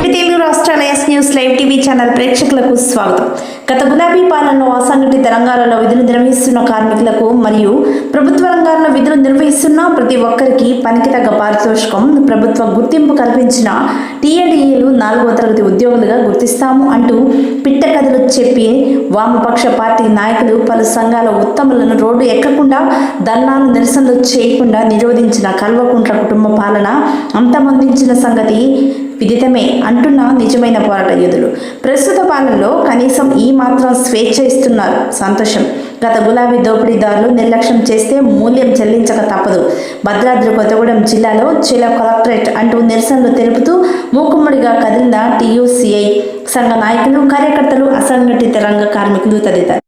రెండు తెలుగు రాష్ట్రాల yes news live TV channel ప్రేక్షకులకు స్వాగతం. గత గులాబీ పాలనలో అసంఘటిత రంగాలలో విధులు నిర్వహిస్తున్న కార్మికులకు మరియు ప్రభుత్వ రంగాల్లో విధులు నిర్వహిస్తున్న ప్రతి ఒక్కరికి పనికి తగ్గ పారితోషికం ప్రభుత్వ గుర్తింపు కల్పించిన టీఏడీఏలు 4వ తరగతి ఉద్యోగులుగా గుర్తిస్తాము అంటూ పిట్ట కథలు చెప్పి వామపక్ష పార్టీ నాయకులు పలు సంఘాల ఉత్తములను రోడ్డు ఎక్కకుండా ధర్నాలు నిరసనలు చేయకుండా నిరోధించిన కల్వకుంట్ల కుటుంబ పాలన అంతమొందించిన సంగతి విదితమే అంటున్న నిజమైన పోరాట యోధులు. ప్రస్తుత పాలనలో కనీసం ఈ మాత్రం స్వేచ్ఛ ఇస్తున్నారు, సంతోషం. గత గులాబీ దోపిడీదారులు నిర్లక్ష్యం చేస్తే మూల్యం చెల్లించక తప్పదు. భద్రాద్రి కొత్తగూడెం జిల్లాలో చెలో కలెక్టరేట్ అంటూ నిరసనలు తెలుపుతూ మూకుమ్మడిగా కదిలిన టీయూసీఐ సంఘ నాయకులు, కార్యకర్తలు, అసంఘటిత రంగ కార్మికులు తదితరులు.